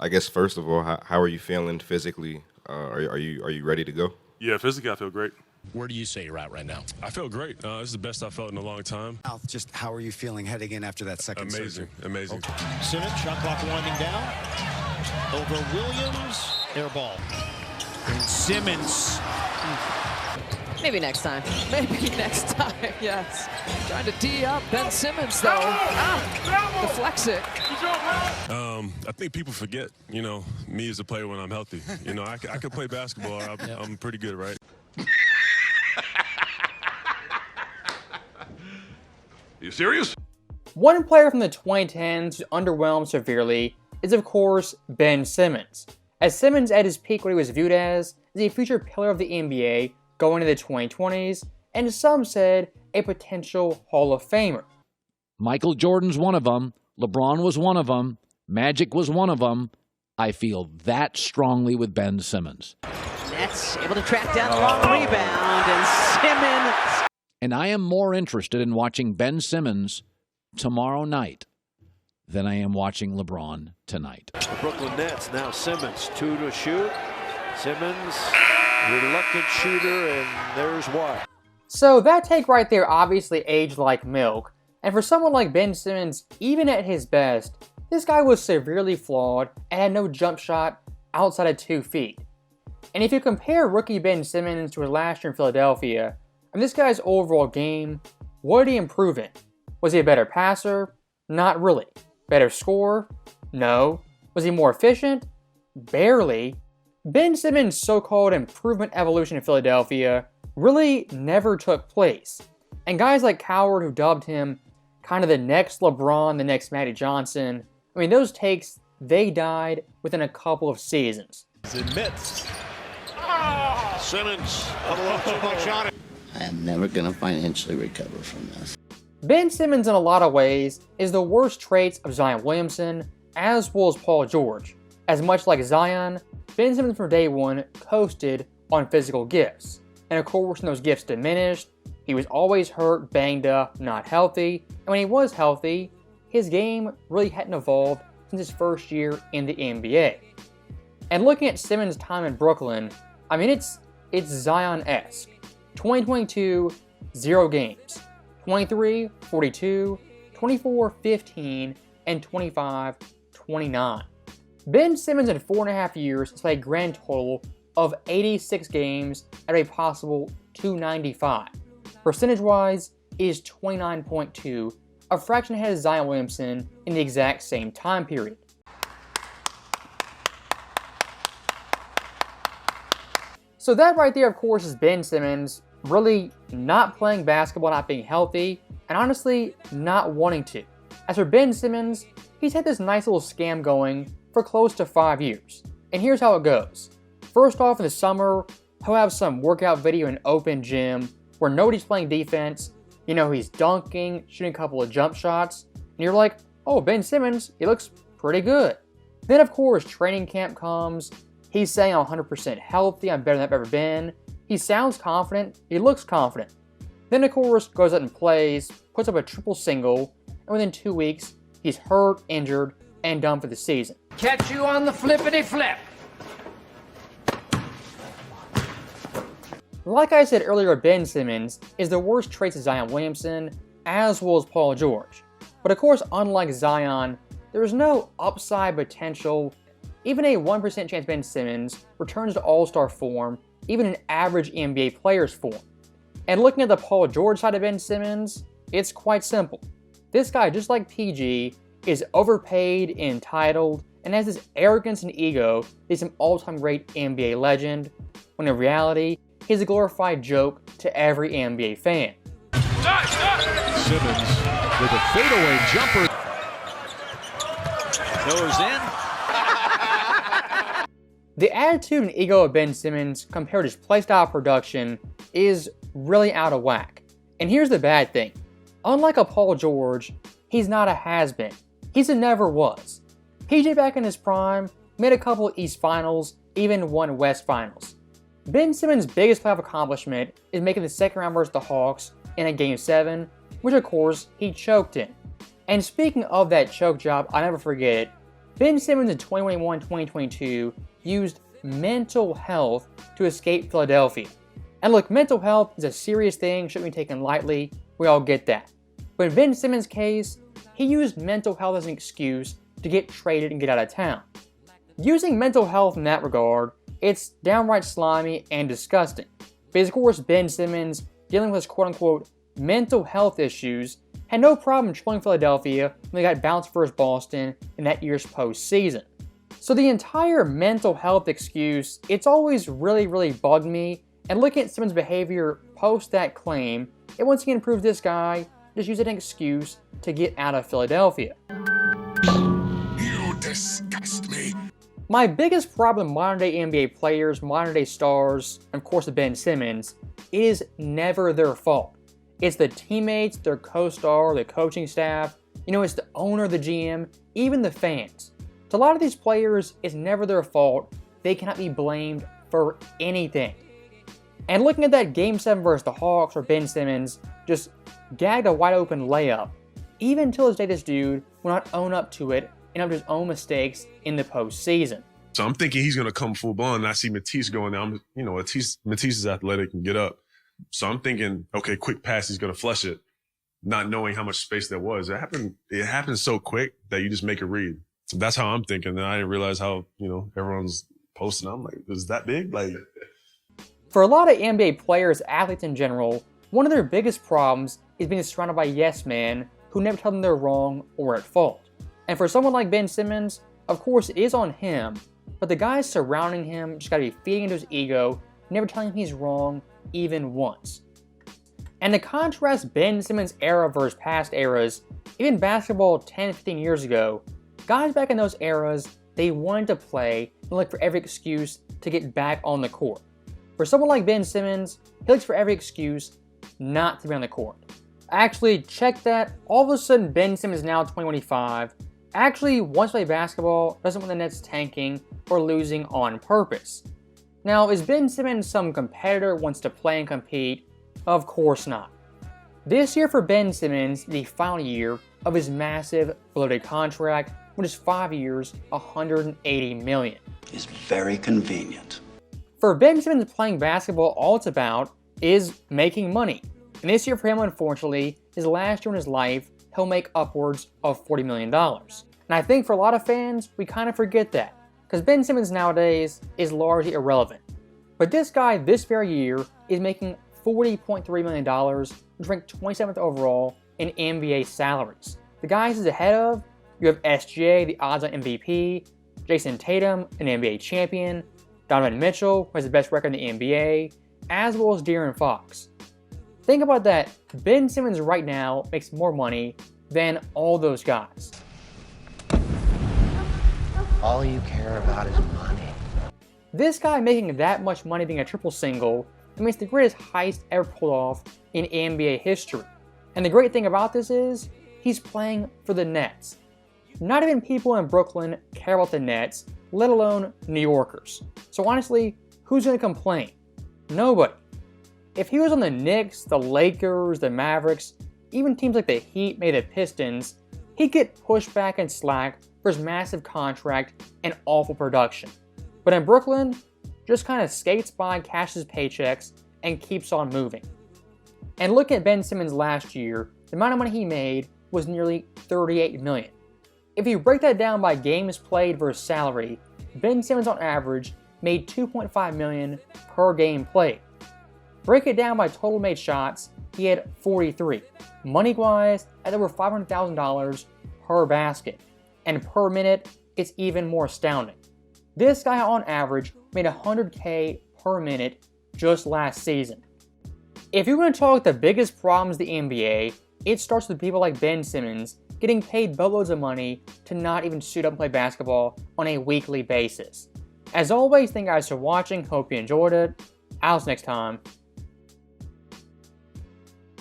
I guess first of all, how are you feeling physically? Are you ready to go? Yeah, physically I feel great. Where do you say you're at right now? I feel great. This is the best I've felt in a long time. Just how are you feeling heading in after that second surgery? Amazing. Okay. Simmons, shot clock winding down. Over Williams, air ball. And Simmons. Maybe next time. Maybe next time, yes. Trying to tee up Ben Simmons, though. Deflects it. I think people forget, me as a player when I'm healthy. I can play basketball. I'm pretty good, right? You serious? One player from the 2010s who underwhelmed severely is, of course, Ben Simmons. As Simmons at his peak what he was viewed as a future pillar of the NBA going into the 2020s, and some said a potential Hall of Famer. Michael Jordan's one of them. LeBron was one of them. Magic was one of them. I feel that strongly with Ben Simmons. Nets able to track down the long rebound, and Simmons. And I am more interested in watching Ben Simmons tomorrow night than I am watching LeBron tonight. The Brooklyn Nets, now Simmons, 2 to shoot. Simmons, reluctant shooter, and there's why. So that take right there obviously aged like milk, and for someone like Ben Simmons, even at his best, this guy was severely flawed and had no jump shot outside of 2 feet. And if you compare rookie Ben Simmons to his last year in Philadelphia, and this guy's overall game, what did he improve in? Was he a better passer? Not really. Better scorer? No. Was he more efficient? Barely. Ben Simmons' so-called improvement evolution in Philadelphia really never took place. And guys like Coward, who dubbed him kind of the next LeBron, the next Magic Johnson, I mean, those takes, they died within a couple of seasons. Admits. Simmons, a little too much on it. I am never going to financially recover from this. Ben Simmons, in a lot of ways, is the worst traits of Zion Williamson, as well as Paul George. As much like Zion, Ben Simmons from day one coasted on physical gifts. And of course, when those gifts diminished, he was always hurt, banged up, not healthy. And when he was healthy, his game really hadn't evolved since his first year in the NBA. And looking at Simmons' time in Brooklyn, I mean, it's Zion-esque. 2022, 0 games. 23, 42, 24, 15, and 25, 29. Ben Simmons in 4.5 years has played a grand total of 86 games at a possible 295. Percentage-wise is 29.2, a fraction ahead of Zion Williamson in the exact same time period. So that right there, of course, is Ben Simmons really not playing basketball, not being healthy, and honestly, not wanting to. As for Ben Simmons, he's had this nice little scam going for close to 5 years. And here's how it goes. First off, in the summer, he'll have some workout video in open gym where nobody's playing defense. He's dunking, shooting a couple of jump shots, and you're like, oh, Ben Simmons, he looks pretty good. Then, of course, training camp comes. He's saying I'm 100% healthy, I'm better than I've ever been. He sounds confident, he looks confident. Then, of course, goes out and plays, puts up a triple single, and within 2 weeks, he's hurt, injured, and done for the season. Catch you on the flippity flip. Like I said earlier, Ben Simmons is the worst traits of Zion Williamson, as well as Paul George. But of course, unlike Zion, there is no upside potential. Even a 1% chance Ben Simmons returns to all-star form, even an average NBA player's form. And looking at the Paul George side of Ben Simmons, it's quite simple. This guy, just like PG, is overpaid, entitled, and has this arrogance and ego that he's an all-time great NBA legend, when in reality, he's a glorified joke to every NBA fan. Simmons with a fadeaway jumper. Goes in. The attitude and ego of Ben Simmons compared to his playstyle production is really out of whack. And here's the bad thing. Unlike a Paul George, he's not a has-been. He's a never was. PJ back in his prime made a couple East Finals, even one West Finals. Ben Simmons' biggest playoff accomplishment is making the second round versus the Hawks in a Game 7, which of course he choked in. And speaking of that choke job, I'll never forget it, Ben Simmons in 2021-2022 used mental health to escape Philadelphia. And look, mental health is a serious thing, shouldn't be taken lightly, we all get that. But in Ben Simmons' case, he used mental health as an excuse to get traded and get out of town. Using mental health in that regard, it's downright slimy and disgusting. Because of course Ben Simmons, dealing with his quote-unquote mental health issues, had no problem trolling Philadelphia when they got bounced versus Boston in that year's postseason. So the entire mental health excuse, it's always really bugged me, and looking at Simmons' behavior post that claim, it once again proves this guy just used an excuse to get out of Philadelphia. You disgust me. My biggest problem with modern day NBA players, modern day stars, and of course with Ben Simmons, it is never their fault. It's the teammates, their co-star, the coaching staff, it's the owner, the GM, even the fans. To a lot of these players, it's never their fault. They cannot be blamed for anything. And looking at that Game 7 versus the Hawks where Ben Simmons just gagged a wide open layup, even till this day this dude will not own up to it and up to his own mistakes in the postseason. So I'm thinking he's going to come full blown, and I see Matisse going down. Matisse is athletic and get up. So I'm thinking, okay, quick pass, he's going to flush it, not knowing how much space there was. It happened so quick that you just make a read. So that's how I'm thinking. And I didn't realize how, everyone's posting. I'm like, is that big? For a lot of NBA players, athletes in general, one of their biggest problems is being surrounded by yes men who never tell them they're wrong or at fault. And for someone like Ben Simmons, of course it is on him, but the guys surrounding him just gotta be feeding into his ego, never telling him he's wrong even once. And to contrast Ben Simmons' era versus past eras, even basketball 10-15 years ago, guys back in those eras, they wanted to play and look for every excuse to get back on the court. For someone like Ben Simmons, he looks for every excuse not to be on the court. Actually, check that. All of a sudden, Ben Simmons now 2025 actually wants to play basketball, doesn't want the Nets tanking or losing on purpose. Now, is Ben Simmons some competitor who wants to play and compete? Of course not. This year for Ben Simmons, the final year of his massive bloated contract, which is 5 years, $180 million. Is very convenient. For Ben Simmons playing basketball, all it's about is making money. And this year for him, unfortunately, his last year in his life, he'll make upwards of $40 million. And I think for a lot of fans, we kind of forget that, because Ben Simmons nowadays is largely irrelevant. But this guy, this very year, is making $40.3 million, which ranked 27th overall in NBA salaries. The guys he's ahead of, you have SGA, the odds-on MVP, Jason Tatum, an NBA champion, Donovan Mitchell, who has the best record in the NBA, as well as De'Aaron Fox. Think about that. Ben Simmons right now makes more money than all those guys. All you care about is money. This guy making that much money being a triple single, I mean, it's the greatest heist ever pulled off in NBA history. And the great thing about this is, he's playing for the Nets. Not even people in Brooklyn care about the Nets, let alone New Yorkers. So honestly, who's going to complain? Nobody. If he was on the Knicks, the Lakers, the Mavericks, even teams like the Heat, maybe the Pistons, he'd get pushed back and slack for his massive contract and awful production. But in Brooklyn, just kind of skates by, cashes paychecks, and keeps on moving. And look at Ben Simmons last year, the amount of money he made was nearly $38 million. If you break that down by games played versus salary, Ben Simmons on average made $2.5 million per game played. Break it down by total made shots, he had 43. Money-wise, at over $500,000 per basket. And per minute, it's even more astounding. This guy on average made $100K per minute just last season. If you're going to talk the biggest problems in the NBA, it starts with people like Ben Simmons getting paid boatloads of money to not even suit up and play basketball on a weekly basis. As always, thank you guys for watching. Hope you enjoyed it. I'll see you next time.